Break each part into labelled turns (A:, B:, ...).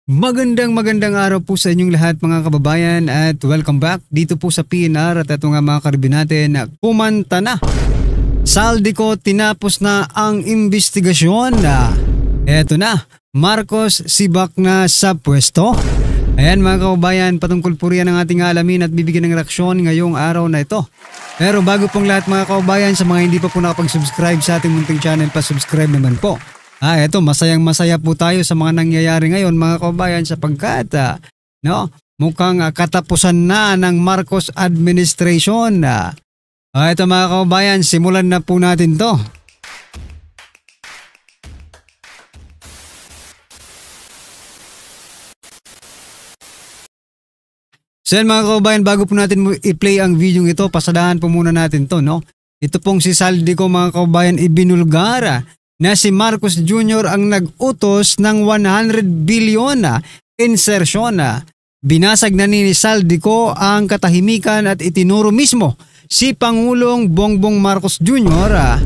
A: Magandang araw po sa inyong lahat mga kababayan at welcome back dito po sa PNR at ito nga mga karibin natin na kumanta na. Saldico tinapos na ang investigasyon na eto na, Marcos sibak na sa pwesto. Ayan mga kababayan, patungkol po riyan ang ating alamin at bibigyan ng reaksyon ngayong araw na ito. Pero bago pong lahat mga kababayan, sa mga hindi pa po nakapag-subscribe sa ating munting channel, pa-subscribe naman po. Eto, masayang-masaya po tayo sa mga nangyayari ngayon mga kababayan sapagkat mukhang katapusan na ng Marcos administration. Eto mga kababayan, simulan na po natin to. So yan mga kababayan, bago po natin i-play ang video ito, pasadahan po muna natin to, no? Ito pong si Saldico mga kababayan ibinulgara na si Marcos Jr. ang nag-utos ng 100 billion insertion. Binasag na ni Saldico ang katahimikan at itinuro mismo si Pangulong Bongbong Marcos Jr.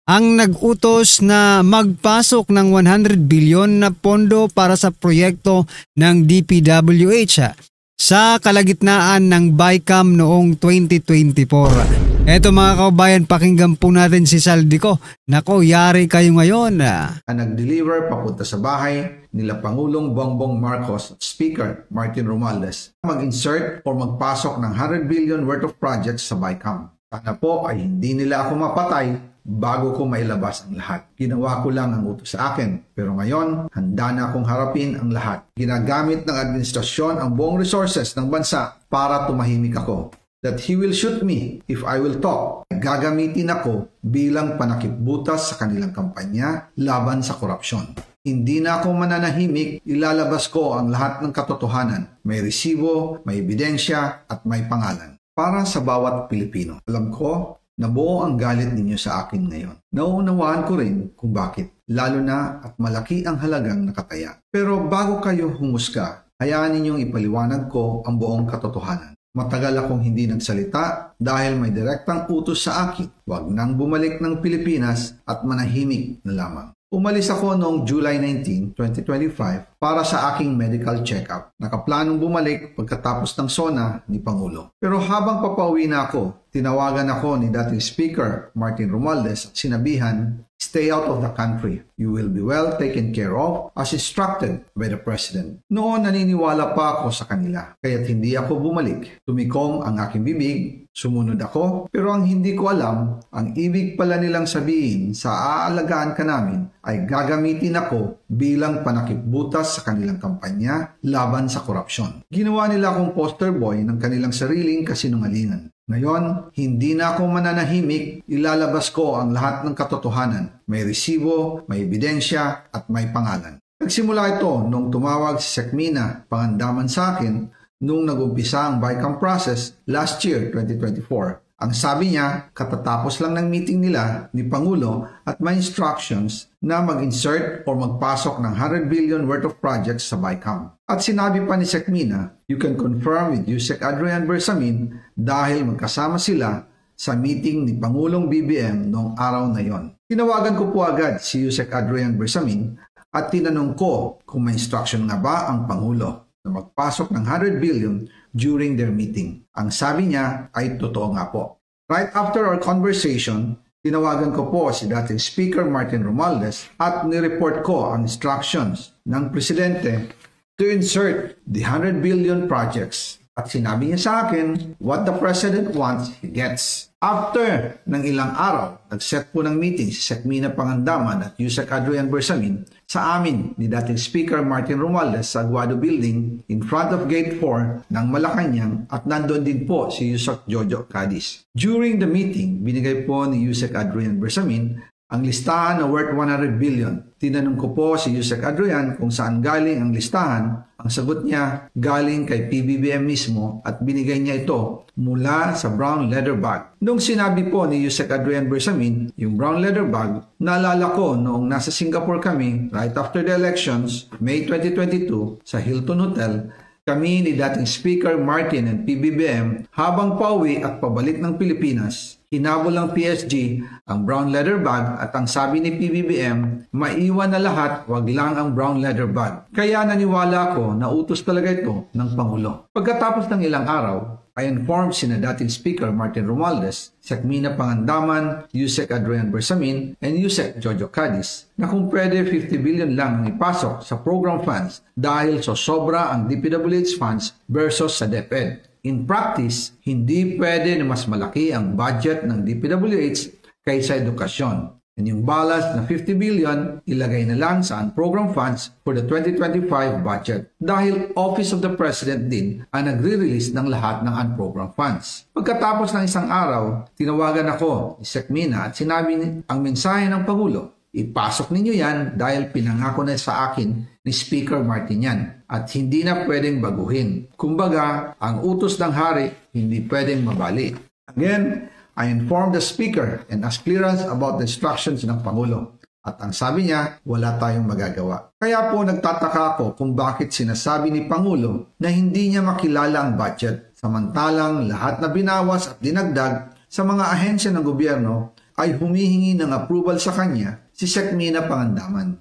A: Ang nag-utos na magpasok ng 100 billion na pondo para sa proyekto ng DPWH sa kalagitnaan ng BICAM noong 2024. Eto mga kababayan, pakinggan po natin si Saldico. Nako, yari kayo ngayon.
B: Nag-deliver papunta sa bahay nila Pangulong Bongbong Marcos at Speaker Martin Romualdez mag-insert o magpasok ng 100 billion worth of projects sa BICAM. Sana po ay hindi nila ako mapatay bago ko mailabas ang lahat. Ginawa ko lang ang utos sa akin. Pero ngayon, handa na akong harapin ang lahat. Ginagamit ng administrasyon ang buong resources ng bansa para tumahimik ako. That he will shoot me if I will talk. Gagamitin ako bilang panakipbutas sa kanilang kampanya laban sa korupsyon. Hindi na ako mananahimik, ilalabas ko ang lahat ng katotohanan. May resibo, may ebidensya, at may pangalan. Para sa bawat Pilipino. Alam ko na buo ang galit ninyo sa akin ngayon. Nauunawaan ko rin kung bakit. Lalo na at malaki ang halagang nakataya. Pero bago kayo humusga, hayaan ninyong ipaliwanag ko ang buong katotohanan. Matagal akong hindi nagsalita dahil may direktang utos sa akin. Huwag nang bumalik ng Pilipinas at manahimik na lamang. Umalis ako noong July 19, 2025 para sa aking medical check-up. Nakaplanong bumalik pagkatapos ng SONA ni Pangulo. Pero habang papauwi na ako, tinawagan ako ni dating Speaker Martin Romualdez at sinabihan, "Stay out of the country. You will be well taken care of as instructed by the President." Noon naniniwala pa ako sa kanila, kaya't hindi ako bumalik. Tumikom ang aking bibig, sumunod ako, pero ang hindi ko alam, ang ibig pala nilang sabihin sa aalagaan ka namin ay gagamitin ako bilang panakipbutas sa kanilang kampanya laban sa korupsyon. Ginawa nila akong poster boy ng kanilang sariling kasinungalingan. Ngayon, hindi na ako mananahimik, ilalabas ko ang lahat ng katotohanan. May resibo, may ebidensya, at may pangalan. Nagsimula ito nung tumawag si Sekmina Pangandaman sa akin nung nag-umpisa ang BICAM process last year, 2024. Ang sabi niya, katatapos lang ng meeting nila ni Pangulo at may instructions na mag-insert o magpasok ng 100 billion worth of projects sa BICAM. At sinabi pa ni Sekmina, you can confirm with Yusek Adrian Bersamin dahil magkasama sila sa meeting ni Pangulong BBM noong araw na yon. Tinawagan ko po agad si Yusek Adrian Bersamin at tinanong ko kung may instruction nga ba ang Pangulo na magpasok ng 100 billion during their meeting. Ang sabi niya ay totoo nga po. Right after our conversation, tinawagan ko po si dating Speaker Martin Romualdez at nireport ko ang instructions ng Presidente to insert the 100 billion projects. At sinabi niya sa akin, what the President wants, he gets. After ng ilang araw, nag-set po ng meeting si Sekmina Pangandaman at Yusek Adrian Bersamin sa amin ni dating Speaker Martin Romualdez sa Aguado Building in front of Gate 4 ng Malacanang at nandoon din po si Yusek Jojo Cadiz. During the meeting, binigay po ni Yusek Adrian Bersamin ang listahan na worth 100 billion. Tinanong ko po si Yusek Adrian kung saan galing ang listahan. Ang sagot niya, galing kay PBBM mismo at binigay niya ito mula sa brown leather bag. Nung sinabi po ni Yusek Adrian Bersamin, yung brown leather bag, naalala ko noong nasa Singapore kami right after the elections, May 2022, sa Hilton Hotel, kami ni dating Speaker Martin and PBBM habang pauwi at pabalik ng Pilipinas, Hinabol ng PSG ang brown leather bag at ang sabi ni PBBM, maiwan na lahat, wag lang ang brown leather bag. Kaya naniwala ako na utos talaga ito ng Pangulo. Pagkatapos ng ilang araw, I informed sina dating Speaker Martin Romualdez, Sekmina Pangandaman, Yusek Adrian Bersamin, and Yusek Jojo Cadiz na kung pwede 50 billion lang ang ipasok sa program funds dahil so sobra ang DPWH funds versus sa DepEd. In practice, hindi pwede na mas malaki ang budget ng DPWH kaysa edukasyon. And yung balance na 50 billion, ilagay na lang sa program funds for the 2025 budget dahil Office of the President din ang nagre-release ng lahat ng unprogram funds. Pagkatapos ng isang araw, tinawagan ako ni Sekmina at sinabi ang mensahe ng Pangulo, ipasok ninyo yan dahil pinangako na sa akin ni Speaker Martin yan at hindi na pwedeng baguhin. Kumbaga, ang utos ng hari hindi pwedeng mabali. Again, I informed the Speaker and asked clearance about the instructions ng Pangulo. At ang sabi niya, wala tayong magagawa. Kaya po nagtataka ako kung bakit sinasabi ni Pangulo na hindi niya makilala ang budget. Samantalang lahat na binawas at dinagdag sa mga ahensya ng gobyerno ay humihingi ng approval sa kanya si Sekmina Pangandaman.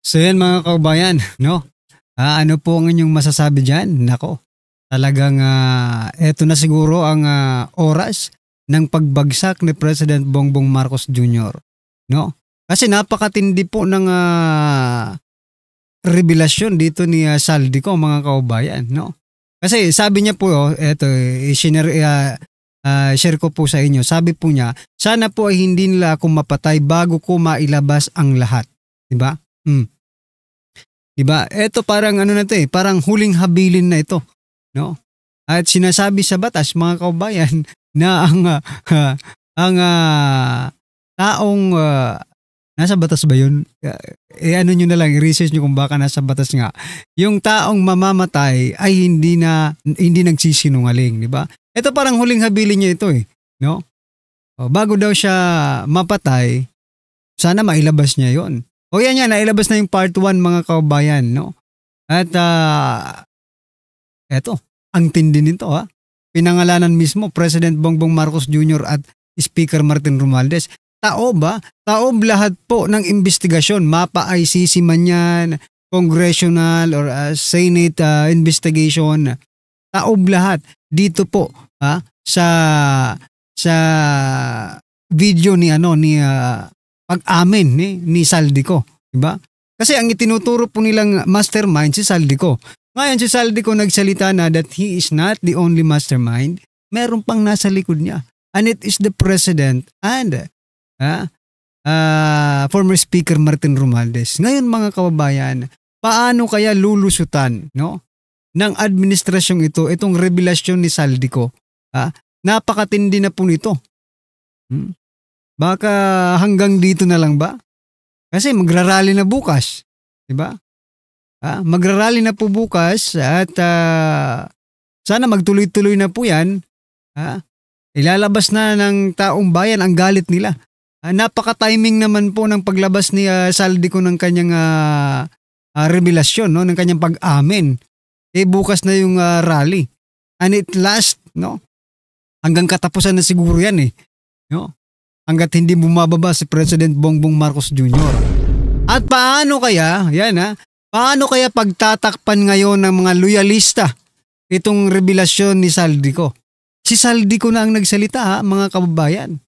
A: So yan mga kaubayan, no? Ano po ang inyong masasabi dyan? Nako, talagang eto na siguro ang oras ng pagbagsak ni President Bongbong Marcos Jr. No? Kasi napakatindi po ng revelasyon dito ni Saldico mga kaubayan, no? Kasi sabi niya po, eto, share ko po sa inyo. Sabi po niya, sana po ay hindi nila ako mapatay bago ko mailabas ang lahat. Diba? Diba? Ito parang ano na ito parang huling habilin na ito. No? At sinasabi sa batas mga kaubayan na ang taong nasa batas ba yun? Ano nyo na lang, i-research nyo kung baka nasa batas nga. Yung taong mamamatay ay hindi nagsisinungaling, di ba? Ito parang huling habilin niya ito no? Bago daw siya mapatay, sana mailabas niya yon. O yan yan, nailabas na yung part 1 mga kaubayan, no? At eto, ang tindi nito Pinangalanan mismo President Bongbong Marcos Jr. at Speaker Martin Romualdez. Taob lahat po ng investigasyon, mapa ICC man yan, congressional or Senate investigation. Taob lahat dito po sa video ni pag-amin ni Saldico, di ba? Kasi ang itinuturo po nilang mastermind si Saldico. Ngayon si Saldico nagsalita na that he is not the only mastermind. Meron pang nasa likod niya. And it is the President and former Speaker Martin Romualdez. Ngayon mga kababayan, paano kaya lulusutan ng administrasyong itong revelasyon ni Saldico? Napakatindi na po nito. Baka hanggang dito na lang ba? Kasi magrarally na bukas. Diba? Magrarally na po bukas at sana magtuloy-tuloy na po yan. Ilalabas na ng taong bayan ang galit nila. Napaka-timing naman po ng paglabas ni Saldico ng kanyang revelasyon, ng kanyang pag-amin. Bukas na yung rally. And it lasts, hanggang katapusan na siguro yan hanggat hindi bumababa si President Bongbong Marcos Jr. At paano kaya, paano kaya pagtatakpan ngayon ng mga loyalista itong revelasyon ni Saldico? Si Saldico na ang nagsalita mga kababayan.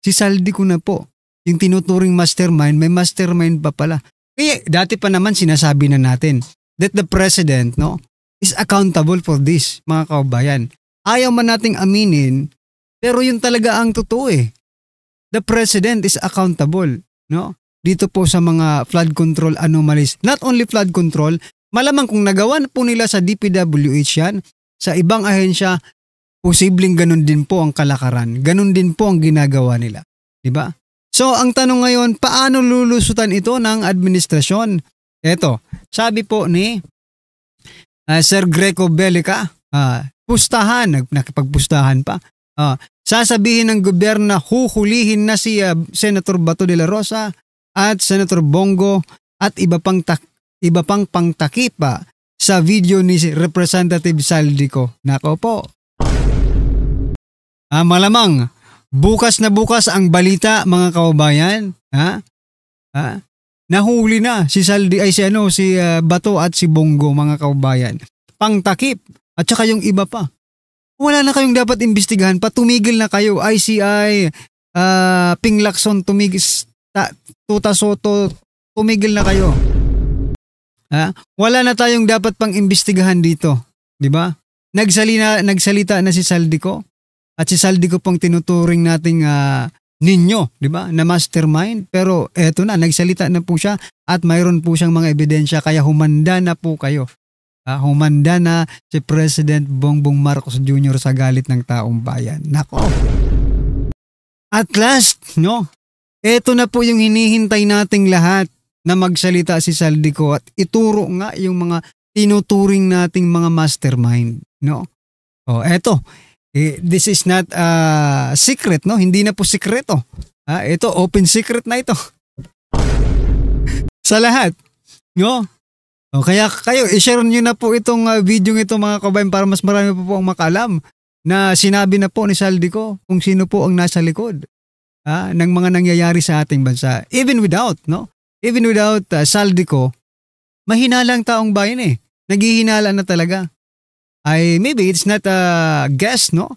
A: Si Saldico na po. Yung tinuturing mastermind, may mastermind pa pala. Kaya dati pa naman sinasabi na natin that the President is accountable for this mga kababayan. Ayaw man nating aminin, pero yun talaga ang totoo The President is accountable, dito po sa mga flood control anomalies. Not only flood control, malamang kung nagawa po nila sa DPWH yan, sa ibang ahensya, posibleng ganun din po ang kalakaran. Ganun din po ang ginagawa nila. Diba? So, ang tanong ngayon, paano lulusutan ito ng administrasyon? Eto, sabi po ni Sir Greco Bellica, nakipagpustahan pa. Sasabihin ng gobyerno na huhulihin na si Senator Bato de la Rosa at Senator Bongo at iba pang pangtakip sa video ni Representative Saldico. Nako po. Malamang, bukas na bukas ang balita mga kababayan. Nahuli na si Bato at si Bongo mga kababayan. Pangtakip at saka yung iba pa. Wala na kayong dapat imbestigahan pa. Tumigil na kayo. ICI, Ping Lacson, Tuta Soto, tumigil na kayo. Wala na tayong dapat pang imbestigahan dito. Diba? Nagsalita na si Saldico. At si Saldico pong tinuturing nating ninyo, diba? Na mastermind. Pero eto na, nagsalita na po siya at mayroon po siyang mga ebidensya. Kaya humanda na po kayo. Humanda na si President Bongbong Marcos Jr. sa galit ng taong bayan. Nako. At last, no? Ito na po yung hinihintay nating lahat na magsalita si Saldico at ituro nga yung mga tinuturing nating mga mastermind, no? Eto. This is not secret, no? Hindi na po sikreto. Ito, open secret na ito. Sa lahat, no? Kaya kayo, i-share nyo na po itong video ito mga kabayan para mas marami po ang makalam na sinabi na po ni Saldico kung sino po ang nasa likod ng mga nangyayari sa ating bansa. Even without Saldico, mahinalang taong bayan eh. Naghihinala na talaga. Maybe it's not a guest, no?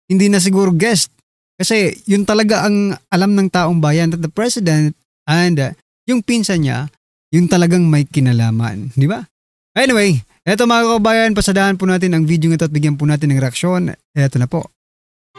A: Hindi na siguro guest. Kasi yun talaga ang alam ng taong bayan that the president and yung pinsan niya, yung talagang may kinalaman, di ba? Anyway, eto mga kabayan, pasadahan po natin ang video ito at bigyan po natin ng reaksyon. Eto na po.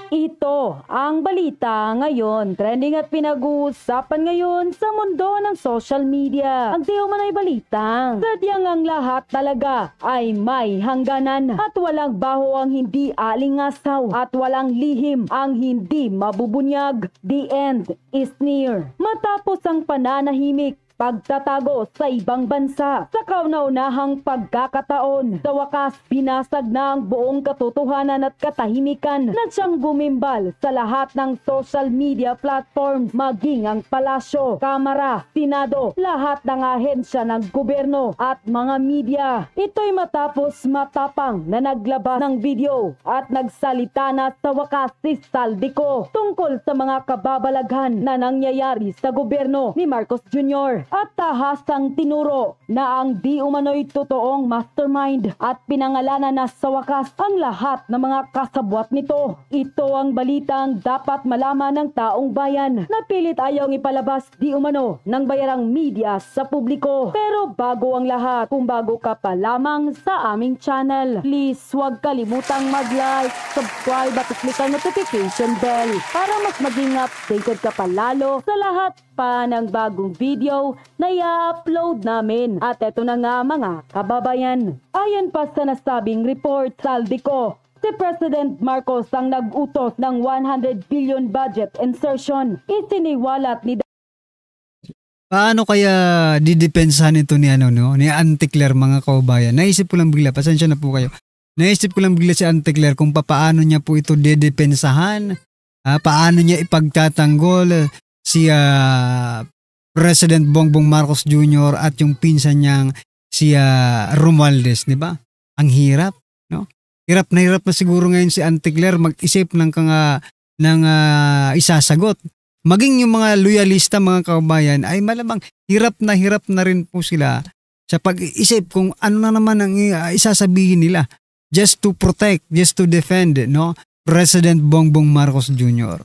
C: Ito ang balita ngayon, trending at pinag-uusapan ngayon sa mundo ng social media. Ang di umano'y balita, sadyang ang lahat talaga ay may hangganan at walang baho ang hindi alingasaw at walang lihim ang hindi mabubunyag. The end is near. Matapos ang pananahimik, pagtatago sa ibang bansa sa kauna-unahang pagkakataon, sa wakas binasag na ang buong katotohanan at katahimikan na siyang gumimbal sa lahat ng social media platforms, maging ang palasyo, kamara, senado, lahat ng ahensya ng gobyerno at mga media. Ito'y matapos matapang na naglabas ng video at nagsalita na sa wakas si Saldico tungkol sa mga kababalaghan na nangyayari sa gobyerno ni Marcos Jr. at tahasang tinuro na ang di umano'y totoong mastermind at pinangalanan na sa wakas ang lahat ng mga kasabwat nito. Ito ang balitang dapat malaman ng taong bayan na pilit ayaw ipalabas di umano ng bayarang media sa publiko. Pero bago ang lahat, kung bago ka pa lamang sa aming channel, please huwag kalimutang mag-like, subscribe at click ang notification bell para mas maging updated ka pa lalo sa lahat pa ng bagong video na i-upload namin. At eto na nga mga kababayan, ayon pa sa nasabing report, Saldico, si President Marcos ang nag-utos ng 100 billion budget insertion. Isiniwalat ni
A: Paano kaya didepensahan ito ni ni Auntie Claire mga kababayan? Naisip ko lang bigla, pasensya na po kayo. Naisip ko lang bigla si Auntie Claire kung paano niya po ito didepensahan, paano niya ipagtatanggol si President Bongbong Marcos Jr. at yung pinsan niyang si Romualdez, di ba? Ang hirap, no? Hirap na siguro ngayon si Auntie Claire mag-isip ng isasagot. Maging yung mga loyalista mga kababayan ay malamang hirap na rin po sila sa pag-isip kung ano na naman ang isasabihin nila just to protect, just to defend, no? President Bongbong Marcos Jr.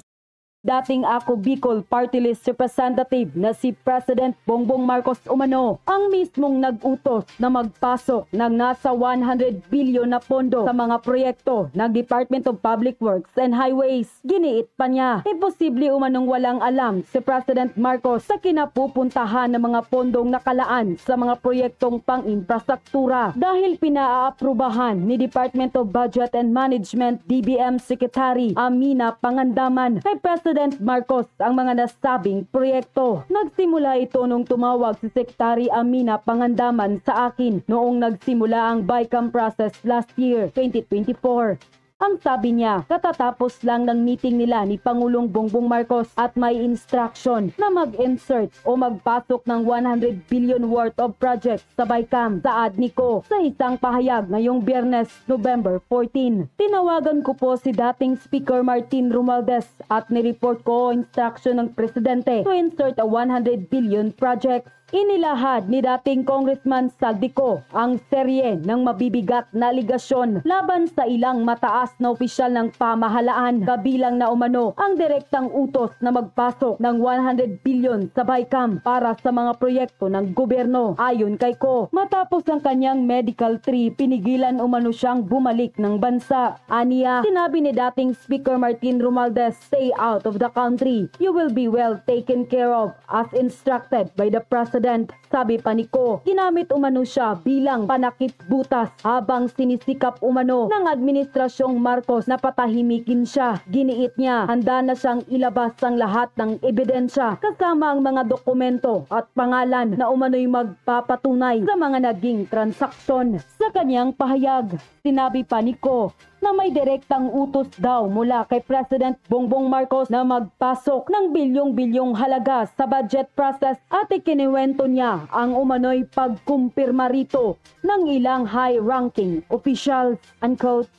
C: Dating Ako Bicol Party List Representative na si President Bongbong Marcos umano ang mismong nag-utos na magpasok ng nasa 100 billion na pondo sa mga proyekto ng Department of Public Works and Highways. Giniit pa niya, imposible umanong walang alam si President Marcos sa kinapupuntahan ng mga pondong nakalaan sa mga proyektong pang-infrastruktura dahil pinaaprubahan ni Department of Budget and Management DBM Secretary Amina Pangandaman kay President Marcos ang mga nasabing proyekto. Nagsimula ito nung tumawag si Secretary Amina Pangandaman sa akin noong nagsimula ang BICAM process last year, 2024. Ang sabi niya, katatapos lang ng meeting nila ni Pangulong Bongbong Marcos at may instruction na mag-insert o magpasok ng 100 billion worth of projects sa BICAM sa ADNICO sa isang pahayag ngayong Biyernes, November 14. Tinawagan ko po si dating Speaker Martin Romualdez at nireport ko instruction ng Presidente to insert a 100 billion project. Inilahad ni dating Congressman Saldico ang serye ng mabibigat na aligasyon laban sa ilang mataas na opisyal ng pamahalaan, kabilang na umano ang direktang utos na magpasok ng 100 billion sa BICAM para sa mga proyekto ng gobyerno. Ayon kay Ko, matapos ang kanyang medical trip, pinigilan umano siyang bumalik ng bansa. Aniya, sinabi ni dating Speaker Martin Romualdez, "Stay out of the country. You will be well taken care of as instructed by the President." Sabi pa ni Ko, ginamit umano siya bilang panakit butas habang sinisikap umano ng Administrasyong Marcos na patahimikin siya. Giniit niya, handa na siyang ilabas ang lahat ng ebidensya kasama ang mga dokumento at pangalan na umano'y magpapatunay sa mga naging transaksyon. Sa kanyang pahayag, sinabi pa ni Ko na may direktang utos daw mula kay President Bongbong Marcos na magpasok ng bilyong-bilyong halaga sa budget process at ikiniwento niya ang umano'y pagkumpirma rito ng ilang high-ranking officials. Unquote.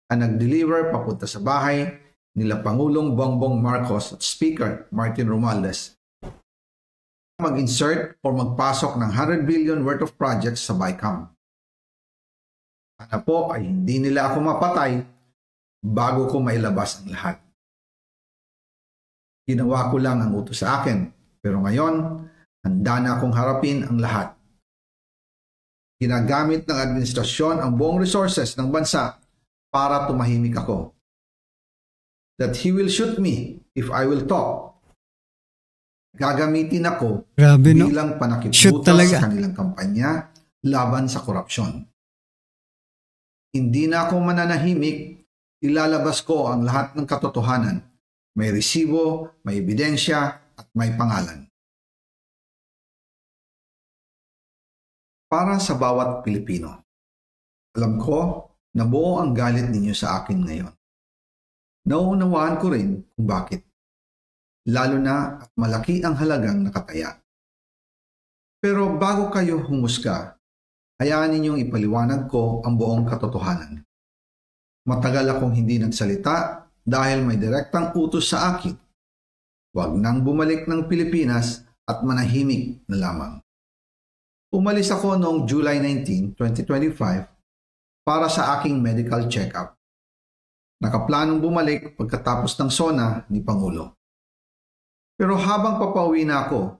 B: Ang nag-deliver papunta sa bahay nila Pangulong Bongbong Marcos at Speaker Martin Romualdez mag-insert o magpasok ng 100 billion worth of projects sa BICAM. Sana po ay hindi nila ako mapatay bago ko mailabas ang lahat. Ginawa ko lang ang utos sa akin, pero ngayon, handa na akong harapin ang lahat. Ginagamit ng administrasyon ang buong resources ng bansa para tumahimik ako. That he will shoot me if I will talk. Gagamitin ako bilang panakipbutas sa kanilang kampanya laban sa korupsyon. Hindi na ako mananahimik, ilalabas ko ang lahat ng katotohanan. May resibo, may ebidensya, at may pangalan. Para sa bawat Pilipino, alam ko na buo ang galit ninyo sa akin ngayon. Nauunawaan ko rin kung bakit. Lalo na at malaki ang halagang nakataya. Pero bago kayo humusga, hayaan ninyong ipaliwanag ko ang buong katotohanan. Matagal akong hindi nagsalita dahil may direktang utos sa akin. Huwag nang bumalik ng Pilipinas at manahimik na lamang. Umalis ako noong July 19, 2025 para sa aking medical check-up. Nakaplanong bumalik pagkatapos ng SONA ni Pangulo. Pero habang papauwi na ako,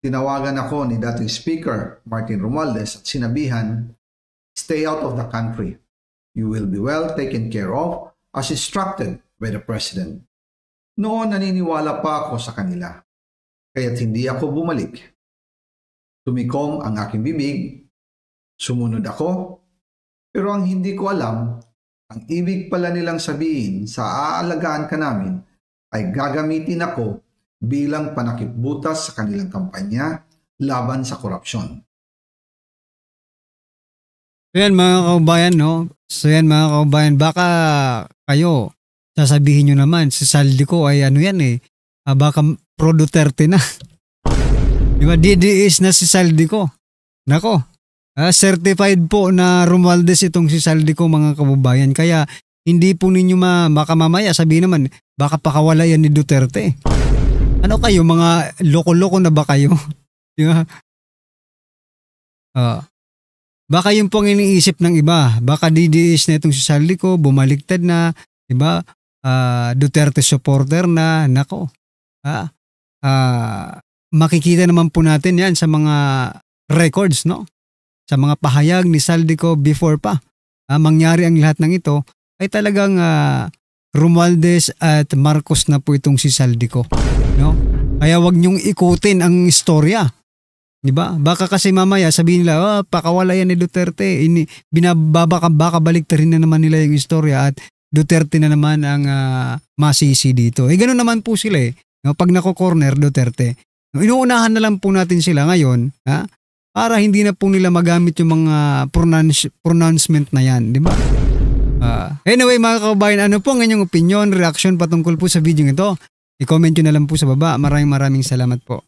B: tinawagan ako ni dating Speaker Martin Romualdez at sinabihan, "Stay out of the country. You will be well taken care of as instructed by the President." Noon naniniwala pa ako sa kanila, kaya't hindi ako bumalik. Tumikom ang aking bibig, sumunod ako, pero ang hindi ko alam, ang ibig pala nilang sabihin sa aalagaan ka namin ay gagamitin ako bilang panakipbutas sa kanilang kampanya laban sa korupsyon.
A: So yan mga kaubayan, no? So yan mga kaubayan, baka kayo, sasabihin nyo naman, si Saldico ay ano yan eh, baka pro Duterte na. Diba, DDS na si Saldico. Nako, certified po na Romualdez itong si Saldico mga kaubayan. Kaya hindi po ninyo baka mamaya sabihin naman, baka pakawala yan ni Duterte. Ano kayo, mga loko-loko na ba kayo? Diba? Baka yung pong iniisip ng iba, baka DDS na itong si Saldico, bumaliktad na, diba? Duterte supporter na, nako. Makikita naman po natin yan sa mga records, no? Sa mga pahayag ni Saldico before pa. Mangyari ang lahat ng ito, ay talagang Romualdez at Marcos na po itong si Saldico. No? Kaya wag niyong ikutin ang istorya. 'Di ba? Baka kasi mamaya sabihin nila, pakawala yan ni Duterte. Baka baliktarin na naman nila yung istorya at Duterte na naman ang masisi dito. Ganoon naman po sila eh. No? Pag nako-corner Duterte, inuunahan na lang po natin sila ngayon, para hindi na po nila magamit yung mga pronouncement na yan, di ba? Anyway mga kababayan, ano po ang inyong opinion, reaction patungkol po sa video ito? I-comment nyo na lang po sa baba. Maraming salamat po.